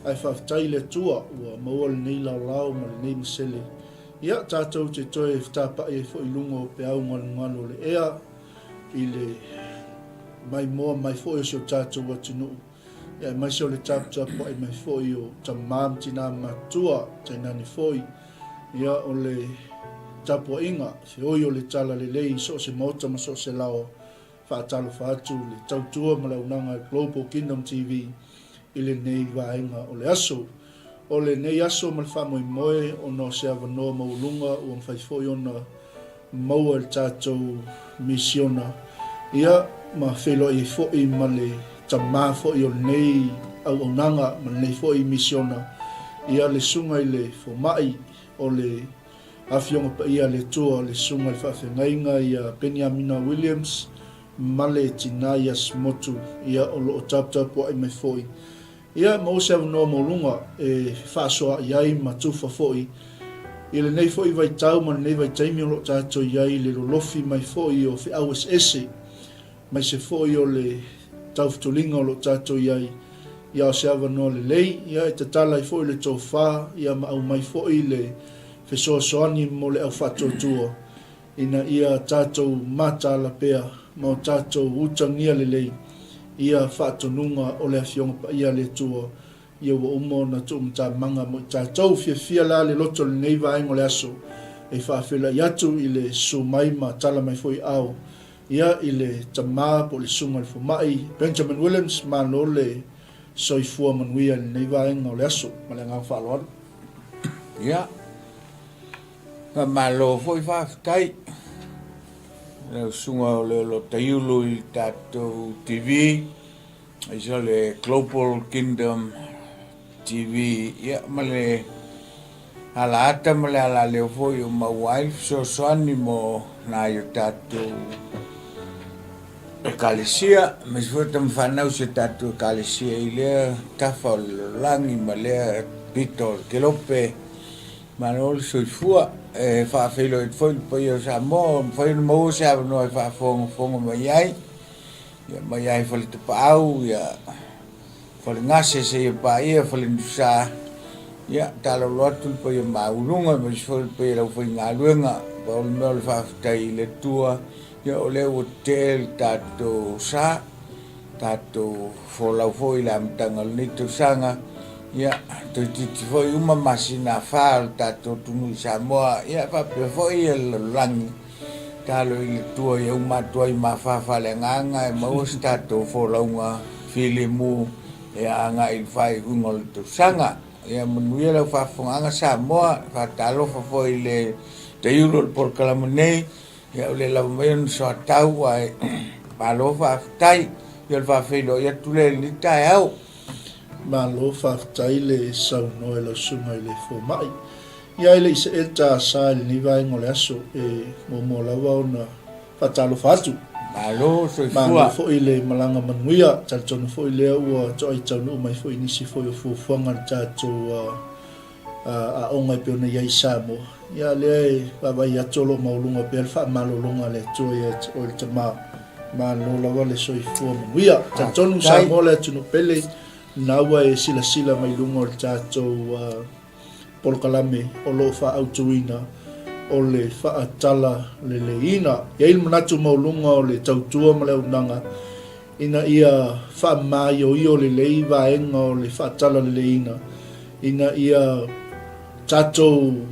ai whaftai le tua ua maua le nei lau ma le nei masele. Ia tātou te toe whtapa e fo i lungo pe au ngalo le ea i le mai moa mai fo i o tātou atunu. Ia mai seo le tapu ai mai fo i o tamam tina matua tainani fo i. Ia o le tapu inga se oi o le tala le lei so se mota ma so se lao whaatalo whaatu le tautua ma launanga Global Kingdom TV i le nei vaenga o le aso. O le nei aso ma le whamoe moe o no se avanoa maulunga o mwhaifoi ona maua le tātou misiona. Ia ma whelo i foi ma le tamā foi o nei au onanga ma nei foi misiona. Ia le sunga i le fomai o le awhionga pa ia le tua le sunga le whawhengainga ia Benjamina Williams ma le tina ia smotu ia o lo o tapu ai mai foi. Ia ma o se avanoa maulunga e whaasoa iai ma tufa foi. I le nei foi vai tau ma nei vai taimi o lo tātou iai le lolofi mai foi o whi awes ese. Mai se foi o le taufutulinga o lo tātou iai. Ia o se avanoa le lei, ia e tatala i foi le tau wha, ia ma au mai foi le whesoa soani mo le au whatotua. Ina ia tātou mātala pea, ma o tātou utangia le lei. Ia whaatonunga o le awhionga pa ia le tua. Ia wa umo na tu mta manga mo tātou fia la le loto le nei vaenga o le aso. E whaafela i atu i le sumai ma tala mai foi au. Ia i le tamā po le sunga le fumai. Benjamin Williams ma no le soifua manuia le nei vaenga o le aso. Ma le ngā whaaloan. Ia. Ka malo foi whaftai. Le sunga o le lo taiulu i tātou TV. Isa le Global Kingdom TV. Ia ma le ala ata ma le ala leo foi o mawai so soani mo na yo tātou 𝚟𝚑𝚙𝚎 me se fota mawhanau se tātou 𝚟𝚑𝚙𝚎 i lea tafa o langi ma lea pito kelope ma no le soifua e whaafeilo e foi poi o sa mo foi no mo se avano e whaafonga mai ai ia mai ai fale te paau ia fale ngase se ia pa ia fale nusa ia talo lotu poi maulunga ma se foi poi lau foi ngaluenga pa o le meo le whaafetai le tua ia o le hotel tātou sa tātou folau foi la mtanga le nito sanga ia to titi foi uma masina fal tātou tunu i Samoa ia pape foi le langi talo i le tua ia uma tua i mawhafa le nganga e maus tātou folaunga filimu ia anga i whai hunga le to sanga ia manuia lau whafonganga Samoa whatalo foi le te euro le porkalamanei ia le lau meon so tau ai palo whaftai ia le whafeilo ia tule ni tai au ma lo whaftai le sauno e lau sunga i le fomai. Ia ele isa e tā sa le ni vaenga o le aso e mo lawa o na whatalo whatu. Malo soifua. Ma fo i le malanga manuia tātou fo i lea ua to ai tau no mai fo i nisi fo i o fufuanga tātou a onga i peona iai Samoa. Ia lea e wawai atolo maulunga pe alfa malolonga le tua ia o le tamā. Ma lo lawa le soifua manuia. Tātou Samoa le atu no pele naua e sila mai lunga o le tātou polkalame o lo wha autuina o le wha atala le leina. Ia il manatu maulunga o le tautua ma le unanga ina ia wha mai o i o le lei vaenga o le wha atala le leina. Ina ia tātou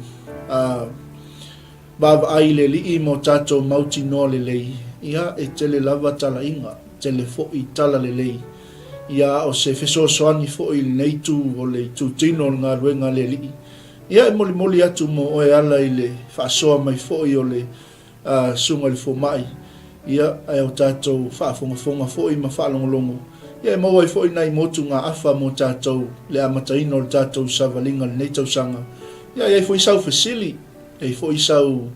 bava ai le li mo tātou mauti noa le lei. Ia e tele lava tala inga, tele fo i tala le lei. Ia o se feso soani fo i nei tu o le tu tino ngā ruenga le li. Ia e moli atu mo oe ala i le whaasoa mai fo i o le sunga le fo mai. Ia e o tātou whaafonga fo i ma whaalongolongo. Ia e maua i fo i nei motu ngā awha mo tātou le amataino le tātou savalinga le nei tausanga. Ia e fo i sau fasili, e fo i sau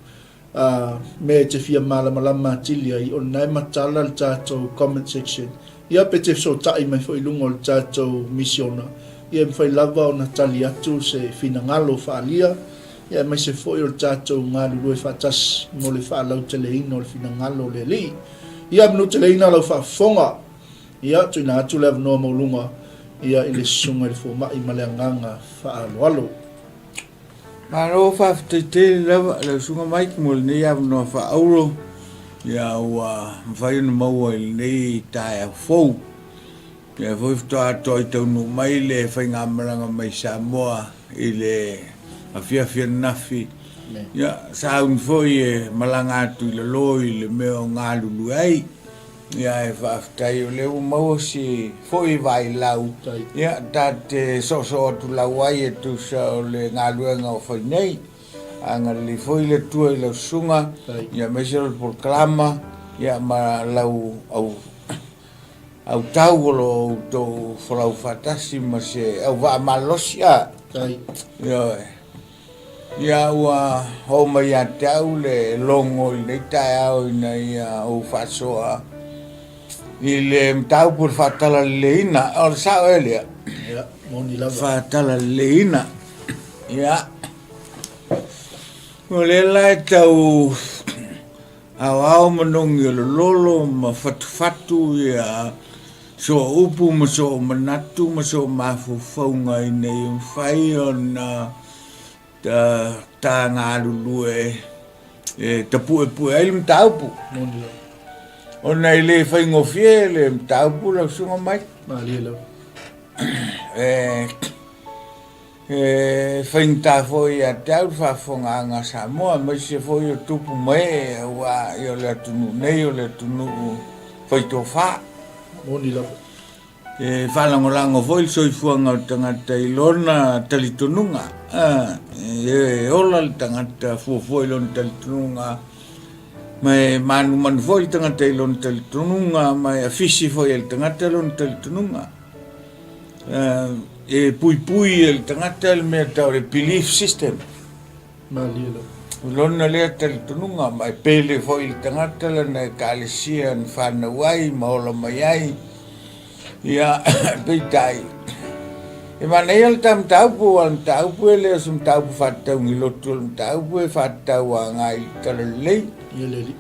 me te fia malama tilia i o nei matala le tātou comment section. Ia pe te so tai mai foi lungo le tātou misiona. Ia me fai lava o na tali atu se fina ngalo whaalia. Ia mai se foi o le tātou ngalu rue whatas mo le whaalau te leina o le fina ngalo le li. Ia minu te leina lau whaafonga. Ia tuina atu le avanoa maulunga. ia i le sunga i le fuamai ma le agaga fa'aloalo. Maro whawhitete lewa le sunga mai ki mo le nei au no whaauro. Ia ua mwhai na maua i nei tae au fou. Ia whawhitoa toi taunu mai le whainga maranga mai Samoa i le awhiawhia nafi. Ia saun foi e malanga atu i le loi le meo ngā lulu ai. Ia e whawhitai o leo maua si foi vai lau. Ia tate so tu lau ai e tu sa o le ngā luenga o whai nei. Anga le foi le tua i lau sunga. Ia mesero proklama. Ia ma lau au tau olo tō whalau whatasi ma se au wa malosi a. Ia ua ho mai a tau le longo i nei tae au i nei au whasoa. I le mtau pur whatala leina, o le sao e lea. Ia, moni lava. Whatala leina. Ia. O le lai tau au manongi o le lolo ma fatu ia so upu ma so manatu ma so mafufaunga i nei whai o na ta ngā lulu e tapu e pu e ilim taupu. Moni lava. O nei le whaingofie le taupu lau sunga mai. Malia lau. Whaingta foi a tau whafonga ngā Samoa, mai se foi o tupu mai wa i o le atunu nei o le atunu whaito wha. Moni lava. Whalangolango foi soifuanga o tangata i lona talitonunga. Ola le tangata fuafua i lona talitonunga. Mai manu foi tangata i lona talitonunga, mai afisi foi il tangata i lona talitonunga. E pui il tangata il mea tau le belief system. Malia lau. Lona lea talitonunga, mai pele foi il tangata lana e kālesia an whanawai, maola mai ai. Ia peitai. E mana ia le tam taupu, al taupu e lea sum taupu whatau ngilotu, al taupu e whatau a ngai talalei. Ia leli.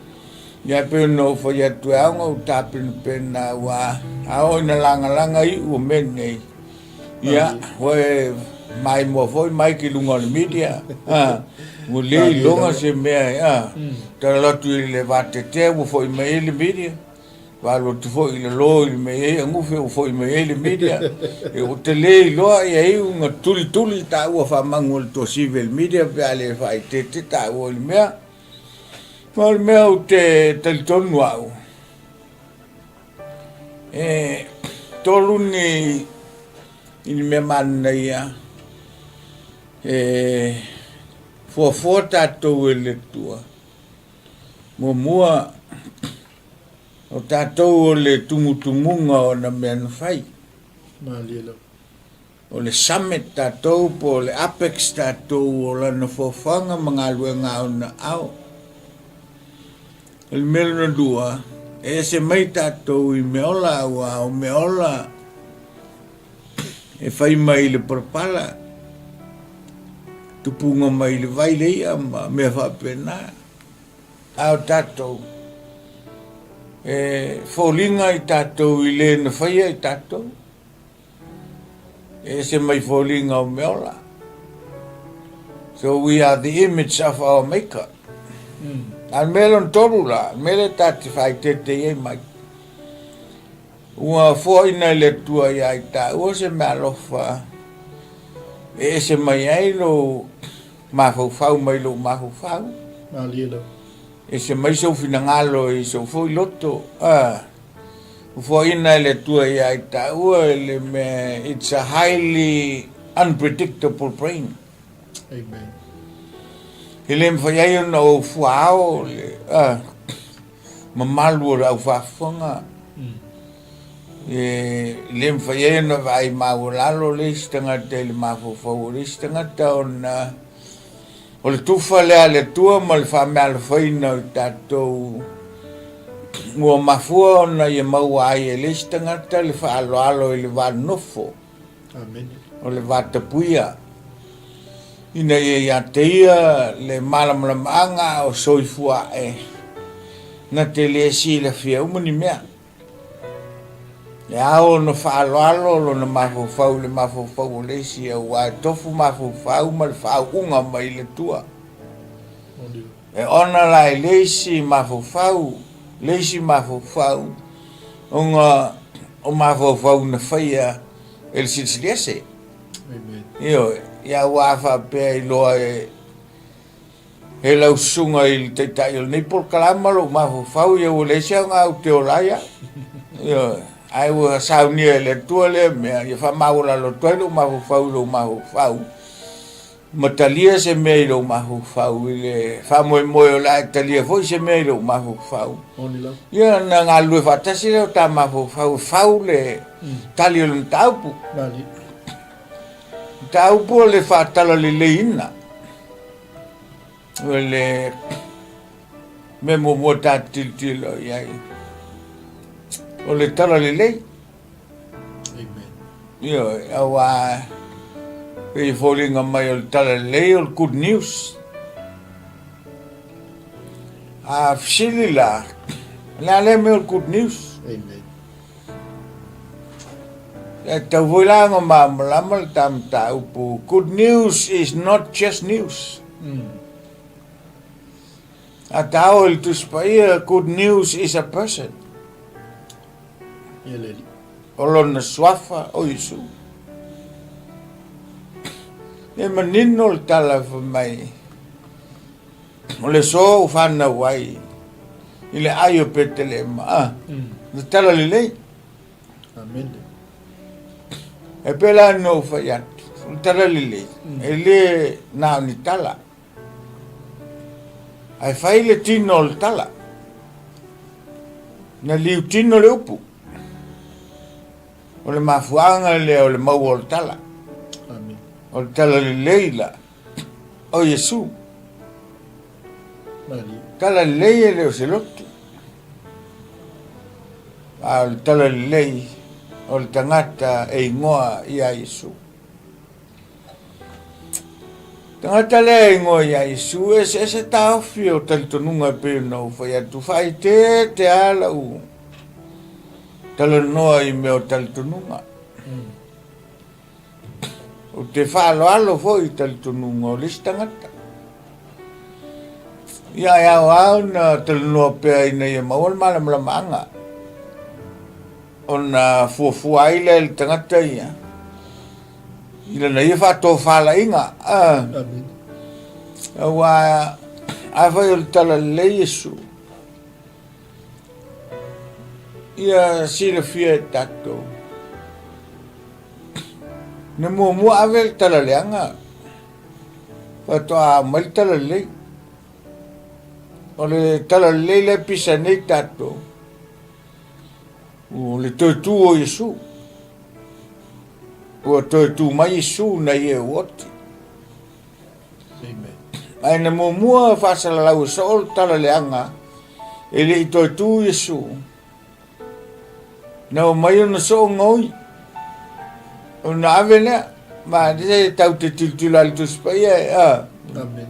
Ia pe no foi atu aunga u tapin pena wa ao ina langa I u mene. Ia we mai mo foi mai ki lunga le media. Mo le longa se mea ta tu le vate te u foi mai le media. Va lo tu foi le lo me ngu foi mai le media. E o te le lo ai un tuli ta u fa mangol to civil media pe ale fai te ta u le mea. Mal meu te talitonu au. Toluni ini me mana ia. Fua tātou e le tua. Mua o tātou o le tumutumunga o na mea whai. Malia lau. O le summit tātou po le apex tātou o lana fofanga mga luenga o na au. El melo na dua, se mai tātou I meola o meola e whai mai le parpala. Tupunga mai le vai leia ma mea whapena. Ao tātou. Fōlinga I tātou I le na whaia I tātou. Se mai fōlinga o meola. So we are the image of our maker. Al melon torula, mele tati fai tete ye mai. Ua foina le tua ya ita, ua se me alofa. Se mai ai lo mafau mai lo mafau. Malia lau. Se mai so finangalo I so foi loto. Foina le tua ya ita, ua le me, it's a highly unpredictable brain. Amen. Ele me fai ai na o fuao le mamalu o au whafonga. Le me fai ai na vai maulalo le stanga te le mafofau le stanga ta ona o le tufa le tua ma le whamea le whaina o tātou mua mafua ona I maua ai le stanga ta le whaaloalo I le whanofo. Amen. O le whatapuia. Ina ia teia le malamanga o soifua na te le si la fia umani mea. Ya o no whaaloalo lo na mawhawhau le mawhawhau o leisi au a tofu mawhawhau ma le whaunga mai le tua. E ona lai leisi mawhawhau, leisi mawhawhau, o mawhawhau na whaia el silsilese. Io, ia wafa pe i loa e lau sunga i te tai o nei por kalama lo mawhawhau ia o leisi au ngā u te olaia. Io, ai wa saunia le tuale me ia fa maula lo tuale lo mawhawhau matalia se me lo mawhawhau le fa moe la talia foi se me lo mawhawhau ia na ngalu fa tasi le ta mawhawhau le talia lo taupu taupu le fa tala le leina le me mo ta til ia o le tala le lei. Amen. Io, awa e folinga mai o le tala le lei o le good news. A fsili la le me o good news. Amen. E tau voilanga malama le tamta upu. Good news is not just news. A tau il tuspaia, good news is a person. O lona swafa o Isu. E manino le tala mai. O le so whana wai. I le aio petele ma. Le tala le lei. Amen. E pela no whaiat. Le tala le lei. E le nao ni tala. Ai whai le tino le tala. Na liu tino le upu. O le mafuanga le o le mau o le tala. Amen. O le tala le leila. O Yesu. Tala le leia le o se lotu. O le tala le lei. O le tangata e ingoa ia Yesu. Tangata le e ingoa ia Yesu. E se tauwhi o talitonunga pe no whai atu whai te ala u. Tala noa i meo talitonunga. O te whaaloalo foi talitonunga o listangata. Ia au na tala noa pea ina ia mawal malamanga. O na fuafua ila il tangata ia. Ila na ia whato whala inga. Awa awhai o tala le Yesu. Ia sila fia tato. Ne mua avel tala leanga. Watoa mal tala le. O le tala le pisa nei tato. O le toitu o Yesu. O toitu mai Yesu na ie woti. Amen. Ai na mua fasala lau sol tala leanga. Ele i toitu Yesu. Na o mai ona so ngoi. O na avena ma de tau te tiltula le tuspaia. Amen.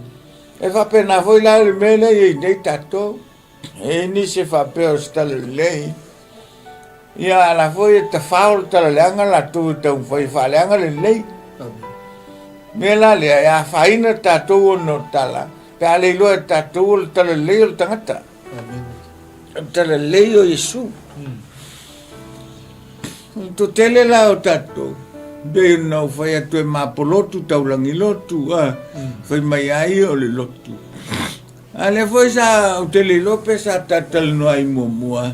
E fa pena foi la le mele e nei tato. E ni se fa pe o stale lei. Ia la foi te faul tala leanga la tu te un foi fa leanga le lei. Amen. Mela le ya faina tato no tala. Pe ale lo tato tala lei o tangata. Amen. Tala lei o Yesu. To tele la o tato. Be no fai atu e mapolotu taulangi lotu. Fai mai ai o le lotu. Ale foi sa o tele lope sa tatal no ai mua.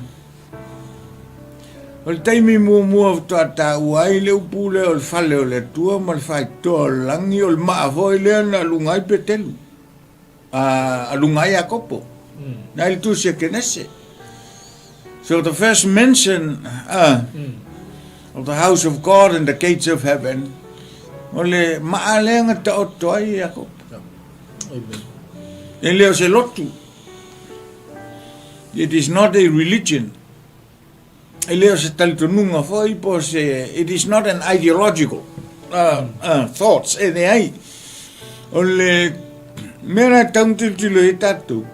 O le taimi mua to ata uai le upule o le fale o le tua ma le fai to langi o le maa foi le na lungai petelu. A lungai a kopo. Na il tu se kenese. So the first mention of the house of God and the gates of heaven. Ole maalenga ta otoi Jacob. Amen. Ele se lotu. It is not a religion. Ele se taltonunga foi pos it is not an ideological thoughts. Ai. Ole mera tanto tilo tatu.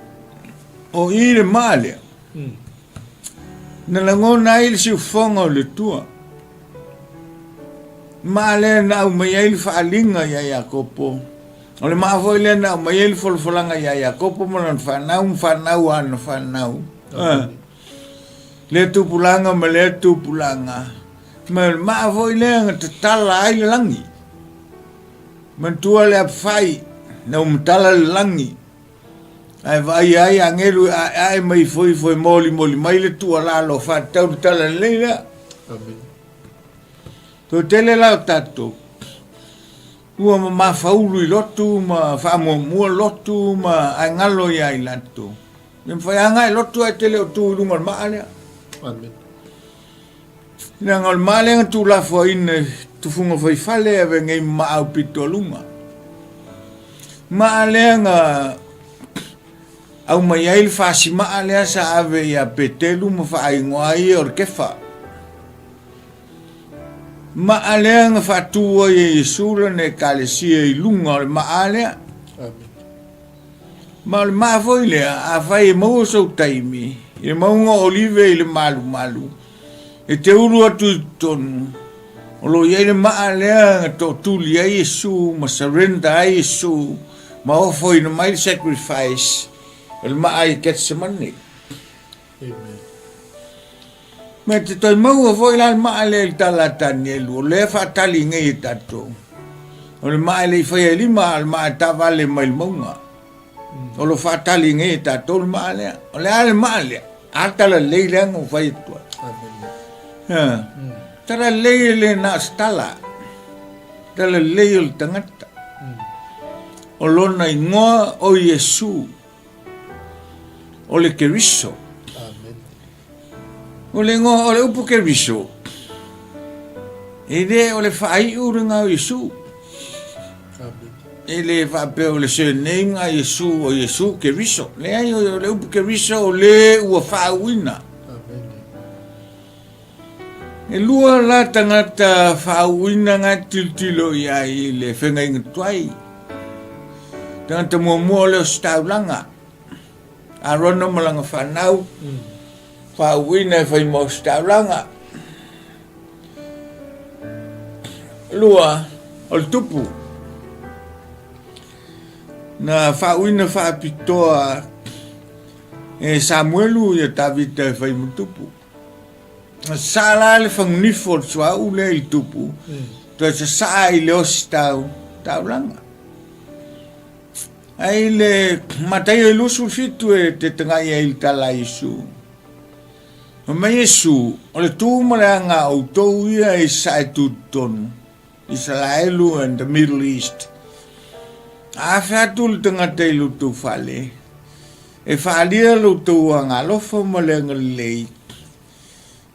O ire male. Na langona il si fonga le tua. Ma le na mai il falinga ya Jakopo. Ole ma foi le na mai il folfolanga ya Jakopo mo lan fanau an fanau. Le tupulanga ma le tupulanga. Ma foi le te tala ai langi. Man tua le fai na tala langi. Ai vai ai angelu ai mai foi moli mai le tua la lo fa tau tala leila. Amen. To tele la tato. Ua ma faulu I lotu ma fa mo lotu ma ai ngalo ia I lato. Me fa anga I lotu ai tele o tu lunga male. Amen. Na ngal male tu la fo in tu funga foi fale ave ngai ma au pitolunga. Male nga au mai ai fa si male sa ave ia petelu mo fa ai ngoi orkefa. Ma'ale nga fatua Yesu ne kalesia I lunga le ma'ale. Amen. Ma le ma'afoi le a fai mau so taimi. I maunga olive I le malu. E te uru atu tonu. O lo iei le ma'ale nga to tuli a Yesu, ma surrender a Yesu, ma ofo I na mai sacrifice. Le ma'ai Ghethsemane. Amen. Me te toi mau a foi lan maale I tala tani elu, o le fatali ngai tato. O le maale I fai lima al maa tavale mai maunga. O lo fatali ngai tato le maale, o le ale maale, atala leilang o fai tua. Amen. Tara leile na stala, tala leile tangata. O lona ingoa o Yesu, o le keriso. O le ngo o le upu ke riso. E le o le whaai urunga o Yesu. E le whape o le surname a Yesu o Yesu ke riso. Le ai o le upu ke riso o le ua whaawina. E lua la tangata whaawina ngā tiltilo ia I le whenga inga tuai. Tangata mua le o staulanga. A rono malanga whanau. Whaawina whai mo staulanga. Lua, o le tupu. Na whaawina whaapitoa e Samuelu ia tawita whai mo tupu. Sala le whangunifo le sua ule I tupu. Toi sa saa I le osi taulanga. Ai le matai e lusu fitu e te tangai e il tala Yesu. Ma Yesu, o le tūmaranga o tau ia I sae tūtonu, Israelu and the Middle East. A whiatu le tangata I lutu whale, e whaalia lutu anga lofa malenga lei.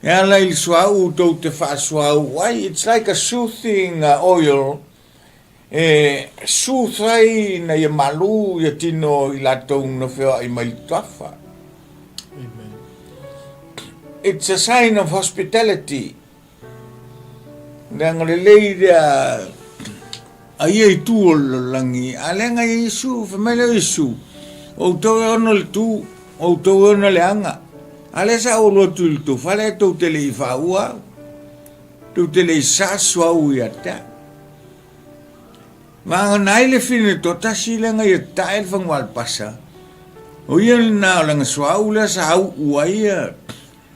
E ala I suau tau te whaasuau, why it's like a soothing oil, e soothai na ia malu ia tino I latou na whea I mai tafa. It's a sign of hospitality. Nang relay ai tu langi alenga Yesu famela Yesu o to ono tu o to ono le anga ale sa o lo tu fale to tele faua to tele sa swa uiata ma nai le fine to tasilenga ye tail van wal passa o yen na lang swa ula sa uia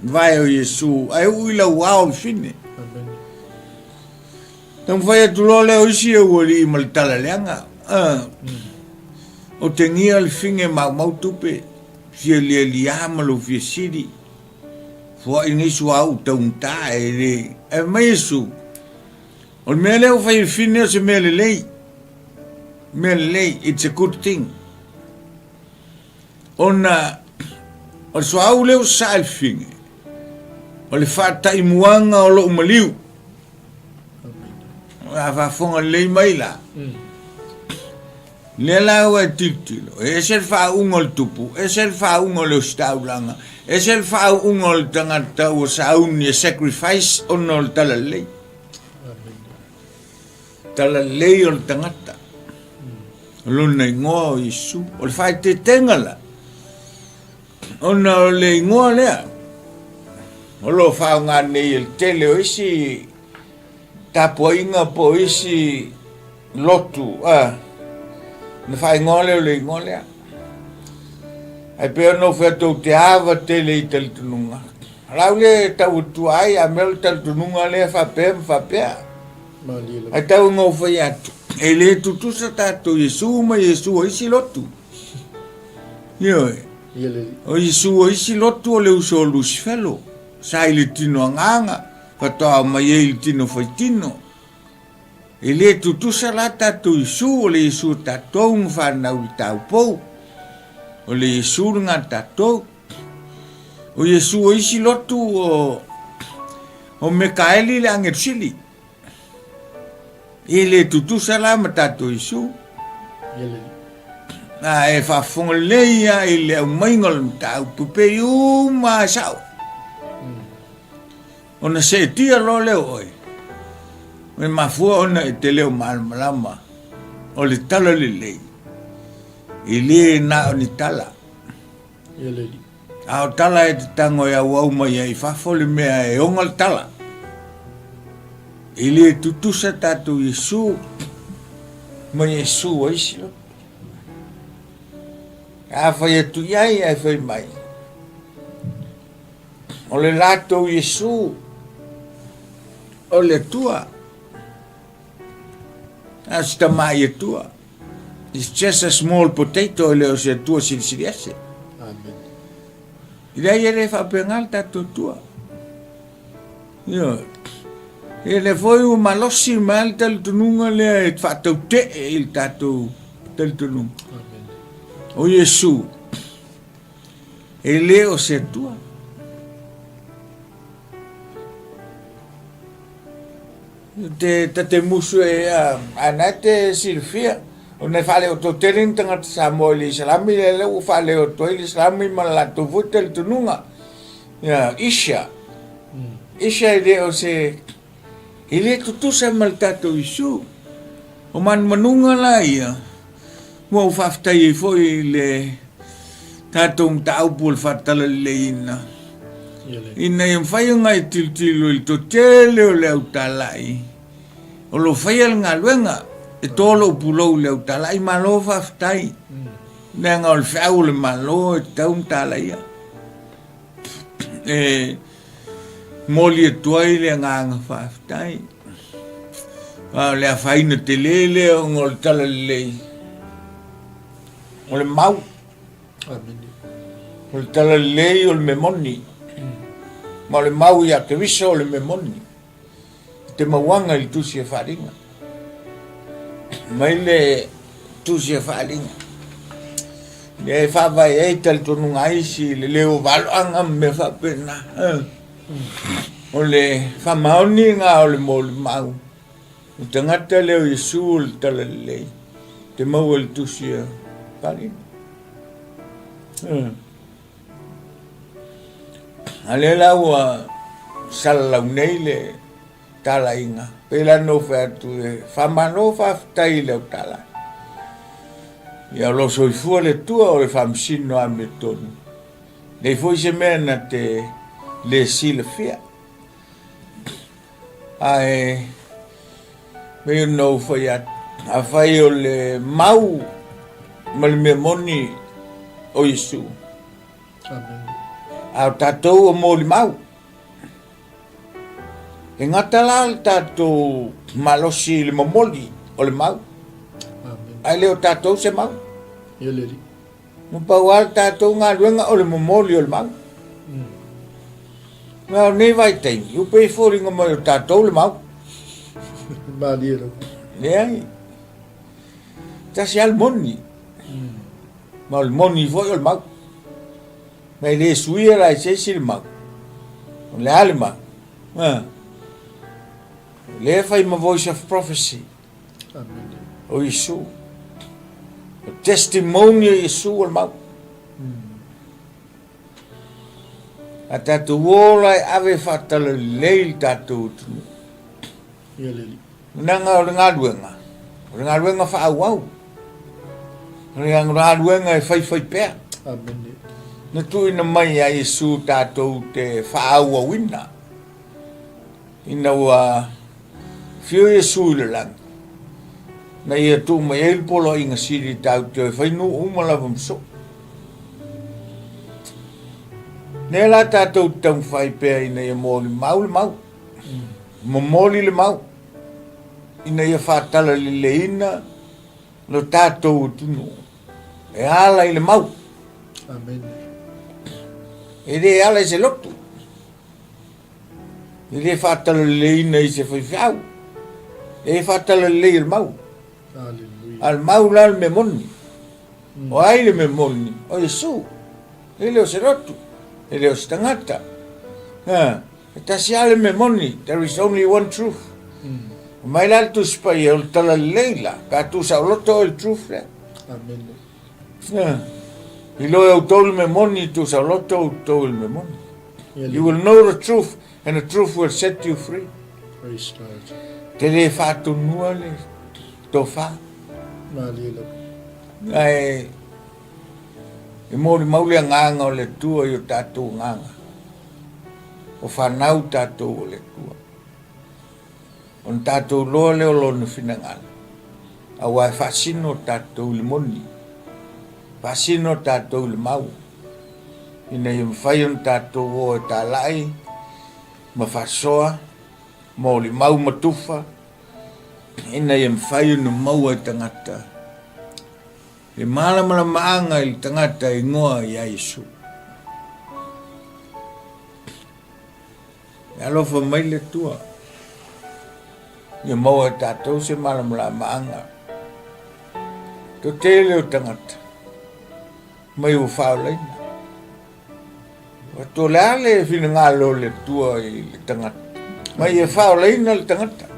vai o Yesu ai uila wow fine Tam fai tu lole o isi o wali mal tala leanga. O tengia le finge mau tupe. Fia lia lia malo fia siri. Fua ingi sua u taunta e le. E maisu. O mele o fai fine o se mele lei. Mele lei. It's a good thing. Ona. O sua u leo sa il finge. O le fata imuanga o lo umaliu. Ava fonga lei mai la. Le la wa titilo. E se fa ungol tupu. E se fa ungol o staulanga. E se fa ungol tangata o sa uni sacrifice onol tala lei. Tala lei o tangata. Lona ingoa o Yesu. O le fai te tengala. Ona o le ingoa lea. Olo whao ngā nei il tele o isi tapo inga po isi lotu. Na whai ngole o le ngolea. Ai pēr no whea tau te awa tele i tali tununga. Rau le tau tu ai a mel tali tununga le whapea. Ai tau ngau whai atu. E le tutusa tato Yesu ma Yesu o isi lotu. Ioe. O Yesu o isi lotu o le uso o Lucifelo. Sai le tino anganga. Patoa mai e le tino whaitino. E le tutusa la tato Yesu o le Yesu tatou ngwhanau i tau pou. O le Yesu ngā tatou. O Yesu o isi lotu o Mekaeli le angersili. E le tutusa la ma tatou Yesu. E whafonga leia e le au maingol tau pupe ma sao. O na se tia lo leo oi. Me mafua ona e te leo malama. O le tala le lei. I le na o ni tala. A o tala e te tango e au au mai e whafole mea e onga le tala. I le tutusa tatou Yesu. Ma Yesu o isi lo. A whai atu iai e whai mai. O le latou Yesu. O le tua. A sta mai e tua. It's just a small potato le o se tua silsiliase. Amen. Ida ia le whapengal tatou tua. Io. E le foi o malosi mal tal tununga le e whatau te e il tatou tal tununga. Amen. O Yesu. E le o se tua. Te musu e anate silfia. O ne fale o to terin tanga samo le islami le o fale o to islami mala to vutel tununga. Ya isha. Isha ide o se ile tutusa mal tatou Yesu. O man manunga la ia. Mo fafta i foi le tatou tau pul fatala le ina. Ina yung fai ngai tiltilo il to tele o le utalai. O lo fai al ngaluenga e tolo pulo le utalai malo faftai. Nenga o fau le malo e tau talai. E moli e tuai le nganga faftai. Le fai na telele o ngol talalei. O le mau. Amen. O le talalei o le memoni. Ma le mau ia ke viso le memoni. Te mawanga il tusi e wharinga. Mai le tusi e wharinga. Le whawai e tal tonunga isi le leo waloanga me whapena. O le whamaoni ngā o le mo le mau. O te ngata leo Yesu le talalei. Te mau le tusi e wharinga. Ale lawa salau nei le tala inga. Pela no fa tu famano fa tai le tala. Ya lo soi fu le tua o le famsino a meton. Le foi semena te le silfia. Ai me no foi a fai o le mau mal memoni o Yesu. Amen. Au tatou o mōli mau. E ngata la tatou malosi le momoli o le mau. Amen. Ai leo tatou se mau. Yeleri. Mupau al tatou ngā ruenga o le momoli o le mau. Ngā nei vai teini. Upe i fōringa mai o tatou le mau. Maliero. Ne ai. Tasi al moni. Ma le moni foi o le mau. Mai le suia la se silma. Le alma. Le fai ma voice of prophecy. Amen. O Yesu. O testimony o Yesu o mau. A tatu wola e ave fatala leil tatu. Yeleri. Nanga o ngā ruenga. O ngā ruenga wha au au. O ngā ruenga e fai pēr. Amen. Na tu ina mai a Iesu tātou te whaaua wina. Ina ua whio Iesu le lang. Na ia tu mai el polo inga siri tau te whainu umalawa mso. Ne la tātou tau whai pēr ina ia mōli mau le mau. Mōli le mau. Ina ia whātala le ina lo tātou tunu. E ala i le mau. Amen. E re ala i se lotu. E re whātala le ina i se whaiwhau. E whātala le i le mau. Hallelujah. Al mau la me moni. O ai le me moni. O Yesu. E leo se lotu. E leo se tangata. E tasi ale me moni. There is only one truth. Mai la tu spai o tala leila. Ka tu sa loto el truth le. Amen. I lo e tolu me moni tu sa loto tolu me moni. You will know the truth and the truth will set you free. Praise God. Te le whātu nua le tō whā. Malila. Ai, e mōri mauli a nganga o le tua i o tātou nganga. O whanau tātou o le tua. O tātou loa leo lona whinangana. A wai whasino tātou le moni. Whasino tātou le mau. Ina i mwhai on tātou o e tā lai. Ma whasoa. Mōli mau matuwha. Ina i mwhai on mau e tangata. E malamala maanga i tangata i ngoa i Iesu. E alofa mai le tua. I mau e tātou se malamala maanga. Tō tele o tangata. Mai o whaoleina. Wa tō leale e whina ngalo le tua i le tangata. Mai e whaoleina le tangata.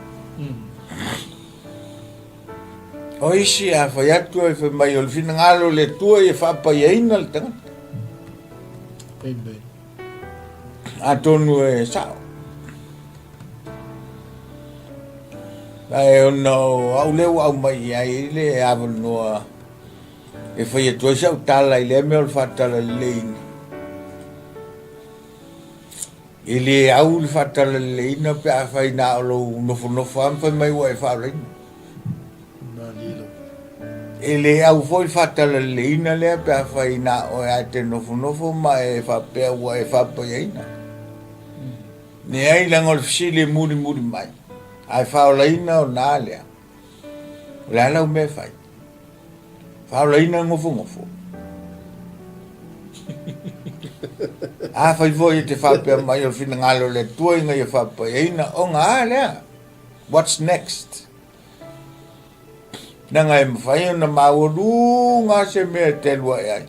O isi a whai atu e whai mai o le whina ngalo le tua i e whapai eina le tangata. Amen. A tonu e sao. Ai ono au leo au mai ai le ava noa. E whai atu e sao tala i le mea o le whatala leina. I le au le whatala leina pe a whai na o lo nofo am whai mai wa e whaoleina. Malila. E le au foi whatala leina lea pe a whai na o e a te nofo ma e whapea wa e whapaeina. Ne ai lango le fsile muri mai. Ai whaoleina o nā lea. Le alau me whai. Whaoleina ngofo. A whai voi e te whapea mai o whina ngalo le tuainga i whapaeina o ngā lea. What's next? Nanga e mwhai o na maoru ngā se mea te lua e ai.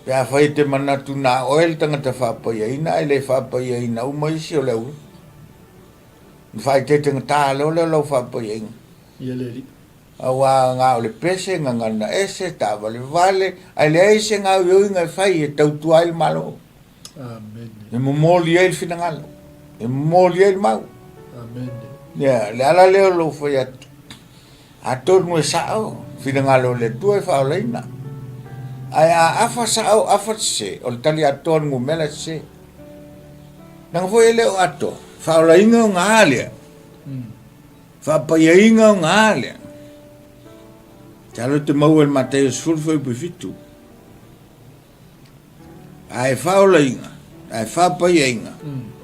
Pea whai te manatu nā oel tangata whapaeina, ai le whapaeina o maisi o leo. Whai te tenga tālo leo lau whapaeina. Yeleri. Awa ngā o le pese, ngā ngana ese, tā vale, ai le eise ngā ui ngai whai e tautu ai le malo. Amen. E momoli ai le whina ngalo. E momoli ai le mau. Amen. Ia, le ala leo lo whai atu. A tonu e sao, whina ngalo le tua e whaoleina. Ai a afa sao, afa se, o le tali atoan ngu mela se. Nang fo e leo ato, whaoleinga o ngā lea. Whapaiainga o ngā lea. Talo te mau e Mateo sfulfo i pufitu. Ai whaoleinga, ai whapaiainga.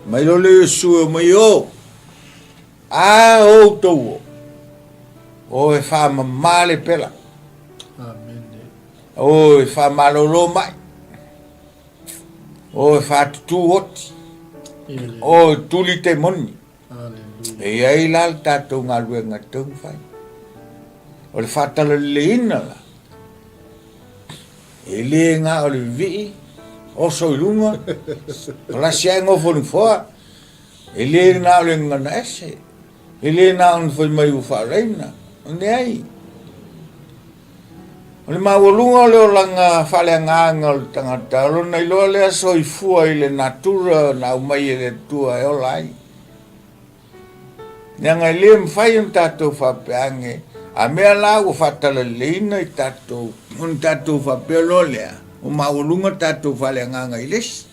Mai lo leo sua mai o. A o tau o. O e whamamale pela. Amen. O e whamalolo mai. O e whatutu oti. Yeleri. O e tuli te moni. Hallelujah. E ai lal tātou ngā luenga tau whai. O le whatala leina la. E le ngā o le vii. O soilunga. O la siai ngofo ni whoa. E le ngā o le ngana ese. E le ngā o le whai mai u whareina. O ne ai. O le mawalunga o le o langa whale nganga o le tangata. O nei loa lea soifua i le natura na umai e le tua e o lai. Nanga le mwhai un tātou whapeange. A mea la o whatala leina i tātou. Un tātou whapea lo lea. o maulunga tatou whaleanganga i les.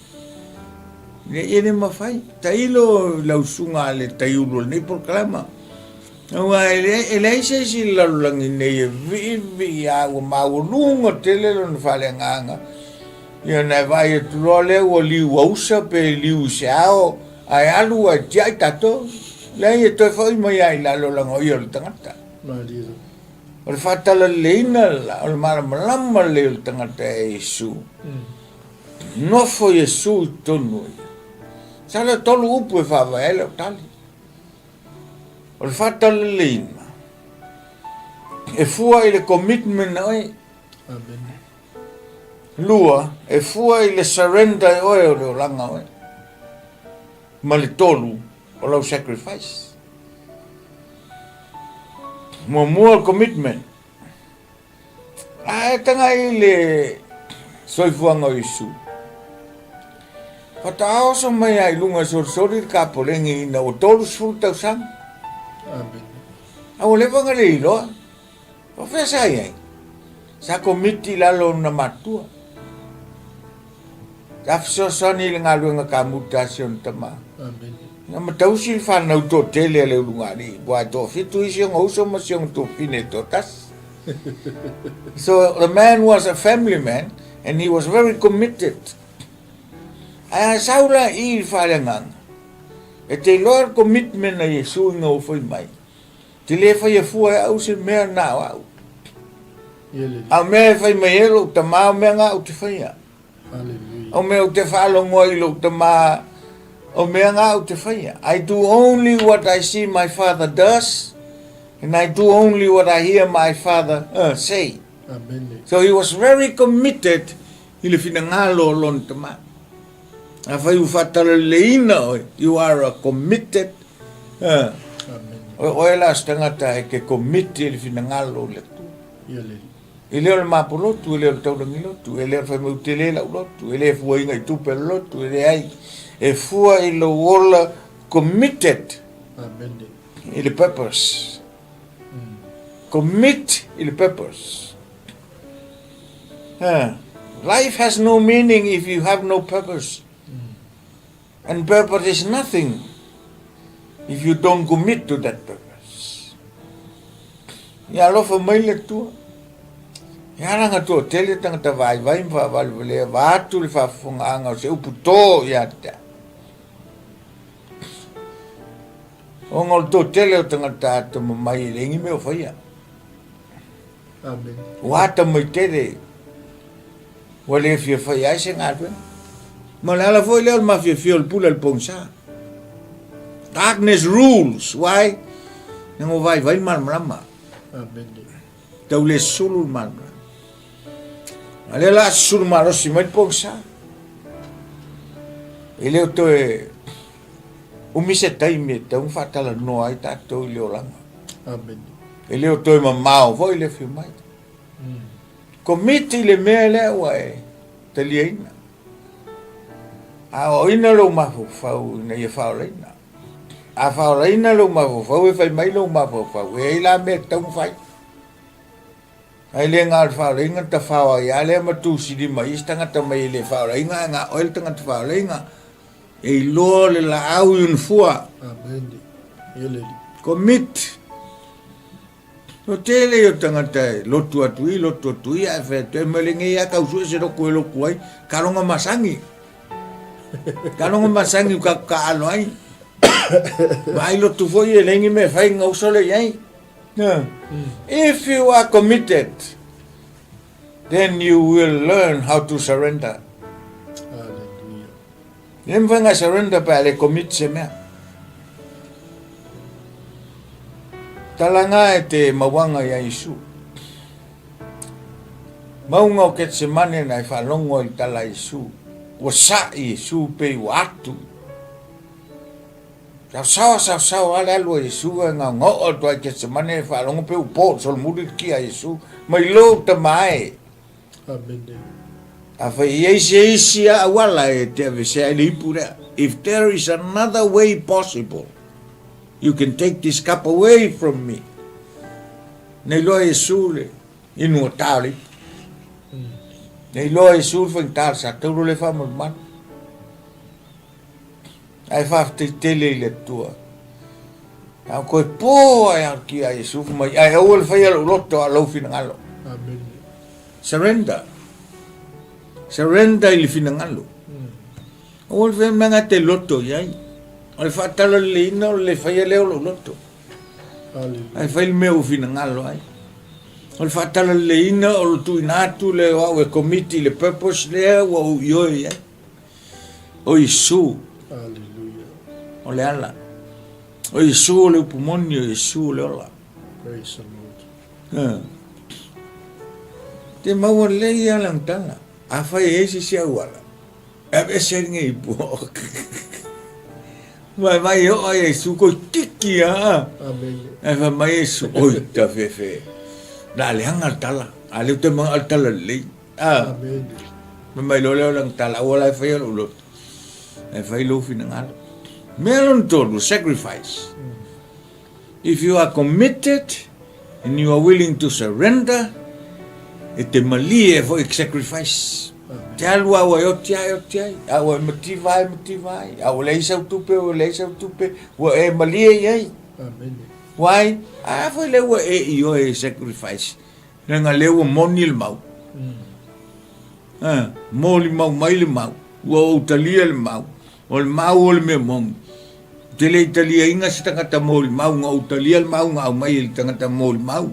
Ene mawhai, tailo lausunga le taiulo nei proklama. Awa ele isa si lalulangi nei vivi a o maulunga tele lon whaleanganga. Ia nei vai e tulole o liu ausa pe liu seao ai alu a tiai tato. Lei e toi whai mai ai lalulango i o le tangata. Maria. O le whatala leina o le malamalama le o le tangata e Yesu. Nofo Yesu i tonu ia. Sala tolu upu e whawaele o tali. O le whatala leina. E fua i le commitment oi. Amen. Lua, e fua i le surrender oi o le olanga oi. Ma le tolu o lau sacrifice. Mua commitment. Ai tanga i le soifuanga o Yesu. Patao so mai ai lunga sori ka polengi na o tolu sul tau sang. Amen. Au le vanga le ilo. O fe sai ai. Sa komiti lalo na matua. Afso soni le ngaluanga ka mutation tama. Amen. Na matausi fa na to tele le lunga ni. Wa to fitu isi ngo so mo siong to pine to tas. So the man was a family man and he was very committed. Ai saula I whalengang. E te loa commitment na Yesu inga o whai mai. Te le whai e fua au se mea nao au. Yele. Au mea e whai mai elo ta maa mea ngā o te whaia. Hallelujah. Au mea o te whaalongo ilo ta maa o mea ngā o te whaia. I do only what I see my father does and I do only what I hear my father say. Amen. So he was very committed I le whina ngalo lon ta maa. A whai uwhatara leina oi, you are a committed. Amen. O e la stangata e ke committee le whina ngalo le tu. Yele. I leo le mapolotu, I leo le taurangi lotu, I leo le whai mautele lau lotu, I leo e fua inga I tupe lotu, I leo ai. E fua I lo wola committed Amen. I le purpose. Commit I le purpose. Life has no meaning if you have no purpose. And purpose is nothing if you don't commit to that purpose. Ia lofa mai le tua. Ia ranga tua tele tangata vai mwa walwale watu le whafunga o se upu tō ia te. O ngol tō tele o tangata ata mai rengi me o whaia. Amen. Wata mai tere. Wale fia whaia ai se ngātua. Ma le ala foi leo mafia fio le pula le pongsa. Darkness rules. Why? Nango vai malama. Amen. Tau le sulu malama. Ale la sulu marosi mai pongsa. E leo to e umise taimi tau fatala no ai tatou leo langa. Amen. E leo to e mamao voi le fio mai. Komiti le mea leo e talieina. A o ina lo mafufau na ia whaoreina. A whaoreina lo mafufau e whai mai lo mafufau. E ila me tau whai. Ai le ngā whaoreina ta whaoa ia le matu siri mai. Istangata mai le whaoreina ngā oil tangata whaoreina. E loa le la au yun fua. Amen. Yele. Commit. No tele yo tangata lotu atui a whete. E melengi ia kausua se roko e loku ai. Karonga masangi. Kalonga masangi ka alo ai. Vai lo tu foi elengi me fai ngau sole ai. If you are committed, then you will learn how to surrender. Hallelujah. Nem vanga surrender pa le commit se mea. Talanga e te mawanga ya Yesu. Maunga o Getsemane na whalongo I tala Yesu. O sa Yesu pe o atu. Sao ale alu Yesu nga ngoo to ai Getsemane whalongo pe o po sol muri ki a Yesu. Mai lo ta mai. Amen. A whai eisi a wala e te avese ai lipura. If there is another way possible, you can take this cup away from me. Nei loa Yesu le inu o tau le. Nei loa Iesu fa ntar sa tau le fa man. Ai fa tele le tua. Au koe po ai ki ai Iesu mai ai o le fa ia loto a lo fina ngalo. Amen. Surrender. Surrender ili fina ngalo. O le fa manga te loto yai. O le fa talo le ina o le fa ia le loto. Hallelujah. Ai fa il meu fina ngalo ai. O le fa talo le ina o le tu inatu le o e committee le purpose le o yo yai. O Iesu. Hallelujah. O le ala. O Iesu le upumoni o Iesu le ola. Praise the Lord. Te maua le ia lang tala. A fai esi si awala. E be seringa i po. Mai o ai Iesu ko tiki a. Amen. E fa mai Iesu o ta fefe. Na le hanga tala. A le te mga tala le. Amen. Mai lo le lang tala. Wala e fai o lo. E fai lo fina ngalo. Melon tolu, sacrifice. If you are committed and you are willing to surrender, e te malie for sacrifice. Te alua wa o tiai, awa motivai, awa leisa utupe, wa e malie yai. Amen. Why? A foi le wa e io e sacrifice. Nga le wa moni le mau. Moli mau, mai le mau. Wa o talia le mau. O le mau o le me mong. Te le italia inga si tangata moli mau, nga o talia le mau, nga o mai le tangata moli mau.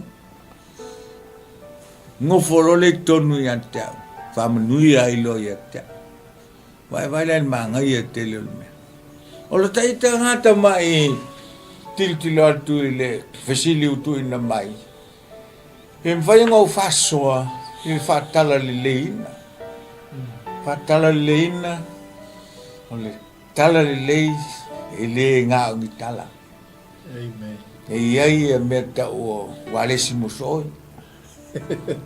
Ngo foro le tonu ya te au. Whamanui a ilo ya te au. Vai le manga ia te leo le mea. O lo taita ngata mai tiltilo atu i le fesili utu ina mai. E mwhai ngau whasoa i whatala le leina. Whatala le leina. O le tala le leis. E le ngā o ni tala. Amen. E iai e mea ta o walesi musoi.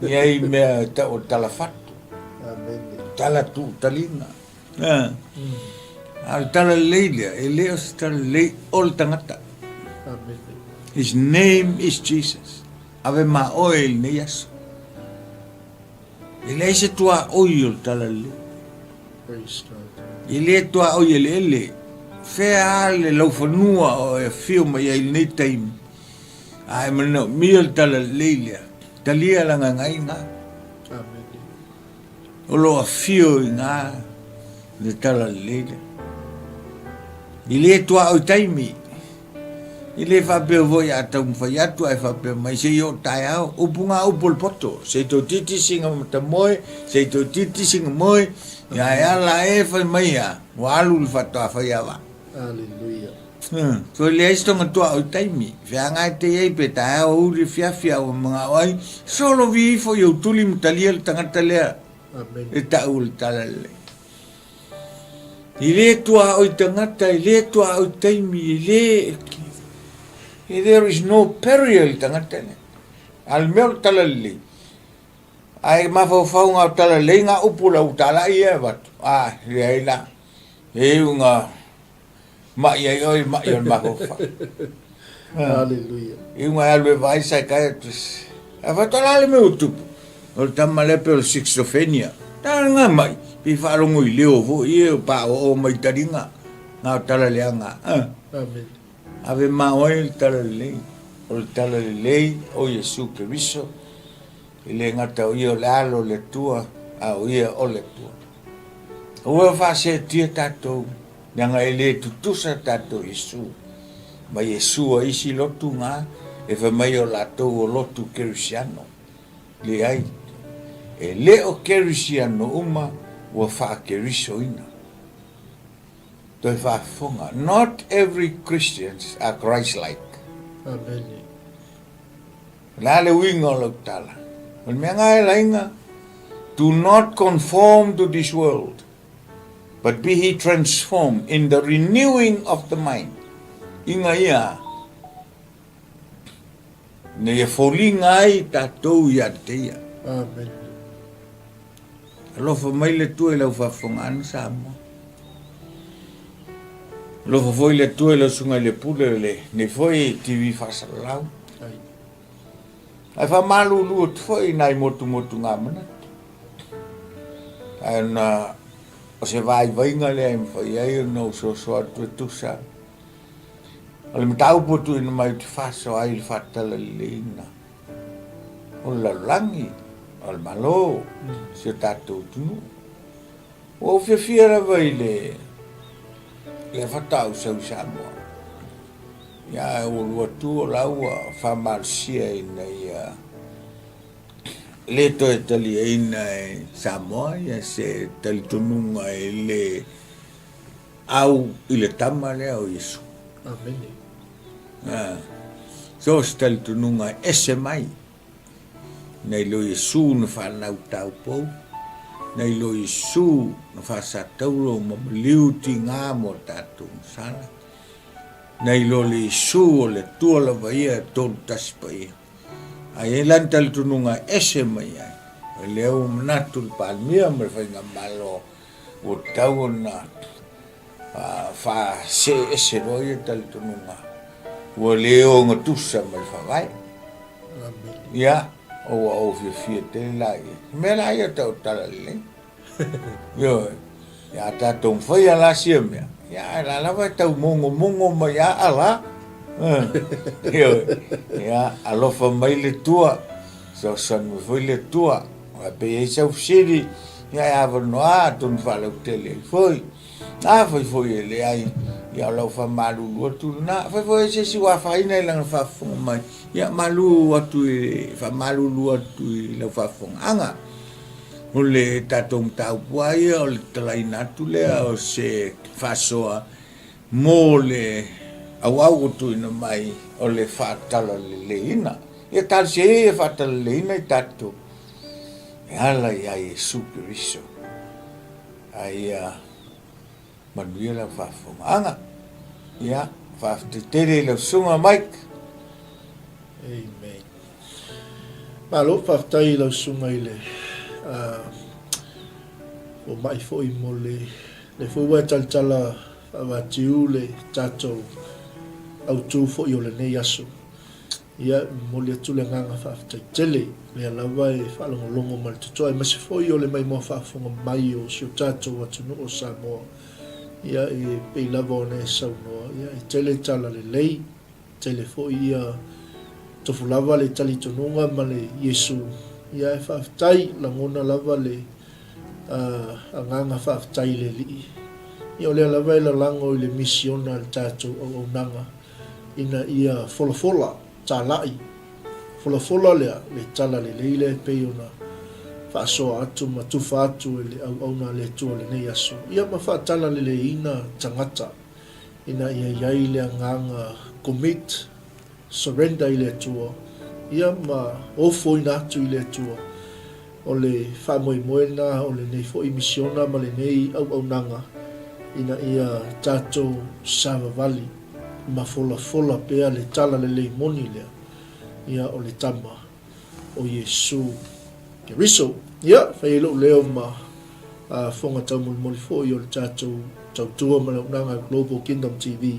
Iai mea ta o tala fatu. Amen. Tala tu talinga. Al tala leilea. E leo si tala lei o le tangata. Amen. His name is Jesus. Ave ma oe ne yaso. E lei se tua oi o tala lei. Praise God. E le tua oi ele ele. Fea le lau whanua o e whio mai ai nei taimi. Ai mana mia tala leilea. Talia langa ngai ngā. Amen. O loa whio i ngā. Le tala leilea. I le tua au taimi. I le whapea voi a tau mwhai atu ai whapea mai se i o tai au. Upu ngā upol poto. Se tau titi singa mata moe. Se tau titi singa moe. Ia e ala e whai mai a. Wa alu le whatoa whai awa. Hallelujah. So le esto ngatua o taimi. Fia ngai te ei pe tae o uri fia o mga oi. Solo vi fo yo tuli mutalia le tangata lea. Amen. E ta ul talale. I le tua o tangata, i le tua o taimi, i le... There is no peril tangata le. Al meo talale. Ai mawhau ngā talale ngā upula utala i e watu. Rea la. E unga... Mai ai oi mai on mahofa. Hallelujah. I unga alwe vai sai kai tus. A fatala le me utupu. O tamale pe o 𝚟𝚑𝚙𝚢𝚑. Ta nga mai. Pi wharongo i leo vo i e pa o mai taringa. Ngā tala le anga. Amen. Ave ma oi tala le lei. O tala le lei o Iesu Keriso. I le ngata o i o le alo le tua. A o i o le tua. O e whase tia tatou. Nanga ele tutusa tato Iesu. Ma Iesu a isi lotu ngā. E whamai o latou o lotu kerisiano. Le ai. E le o kerisiano uma. Wa wha keriso ina. Toi whafonga. Not every Christians are Christ-like. Amen. La le winga o tala. O mea ngai lainga. Do not conform to this world. But be he transformed in the renewing of the mind. Inga ia. Ne e foli ngai tatou ia teia. Amen. Alofa mai le tue lau whawhongana sa mo. Alofa foi le tue lau sunga le pule le. Ne foi TV whasalau. Ai. Ai whamalu luot foi nai motu ngā mana. ana o se vai ngale foi ai no so tu sa o le tau putu ina mai te faso ai le fatala leina o la langi o le malo se tatu tunu o fiera vai le fatau sau samo ya o lo tu la wa fa marsia ina ia le to tali ina Samoa ya se tali tununga le au ile tamale o Yesu. Amen. So tali tununga ese mai. Nei lo Yesu na fa na tau po. Nei lo Yesu na fa sa tauro mo liu tinga mo tatu sala. Nei lo Yesu le tua la vaia tol taspai. Ai lan tali tununga ese mai ai. Leo manatul palmia me fa malo o tau na fa se ese roye tal tununga o leo ngatusa me fa vai ya o fi te lai me la ya tau talale yo ya ta tong fa ya la sia me ya la va tau mongo ma ya ala yo ya alo fa mai le tua so san me foi le tua pe e sau siri ya ava noa tun fala tele foi foi le ai ya lo fa malu tu na foi se si wa fa ina lang fa fu mai ya malu tu fa malu tu lo fa fu anga ole tatom tau puai o le tlaina tu le o se fa soa mole au tu ina mai o le fa tala le ina ya tal se fa tala le ina tatu ala ya Yesu Kristo aya manuela fa anga ya fa te lo sunga Mike Amen. Malo fa tai lo sunga ile o mai foi mole le foi wa tala va tiule tato au tu fo yo le ne yasu ia mole tu le nganga fa tele le lava e fa longo mal tu ai mas fo yo le mai mo fa fo mai o si tato wa tu no sa mo ia e pe lava ne sa no ia e tele tala le lei tele fo ia to fu lava le tali tu no ma le Yesu ia e fa tai la ngona lava le a nganga fa tai le li ia le lava le lango le missiona tato o nanga ina ia fola talai fola le tala le leile pe ona fa so atu ma tu fa atu le au na le tu le nei aso ia ma fa tala le ina tangata ina ia le nganga commit surrender ile tu ia ma ofo ina tu ile tu o le fa moina o le nei fo misiona ma le nei au nanga ina ia tato savavali ma fola pea le tala le moni lea ia o le tama o Yesu Keriso ia fai leo ma fonga tau moli fo i o le tatou tautua ma leunanga Global Kingdom TV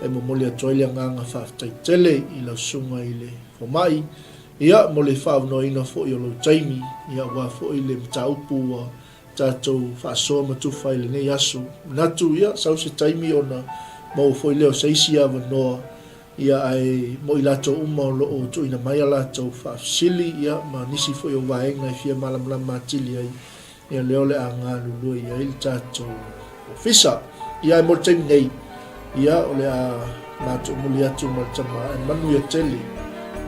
e mo moli atoile nganga whaftai tele i lau sunga i le fomai ia mo le whaavnoina fo i o lau taimi ia wa fo i le mtaupu tatou whaasoa matuwha i le nei asu natu ia sau se taimi ona mo foi leo seisi ava noa ia ai mo ilato uma o tu ina mai alato fa sili ia ma nisi foi o vaenga fia malam matili ai ia leo le anga lulu ia il tato ofisa ia mo tem nei ia ole a mato muliatu ma tama manu ia tele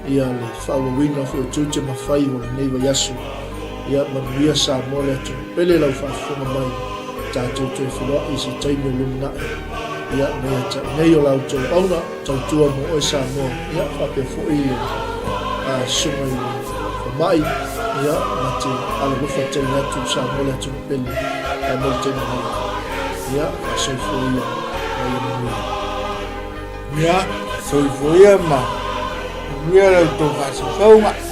ia le fa wina foi tu te mafai o nei va yasu ia manu ia sa mo le tu pele la fa fo mai tato tu fo isi taimi lumna ia nei o lau tau auna tau tua mo o sa mo ia whape fwoi sunga i o mai ia mati ala lufa te atu sa mo le atu peli a mo te mai ia a soi fwoi ia soi fwoi ma ia lau tau whasa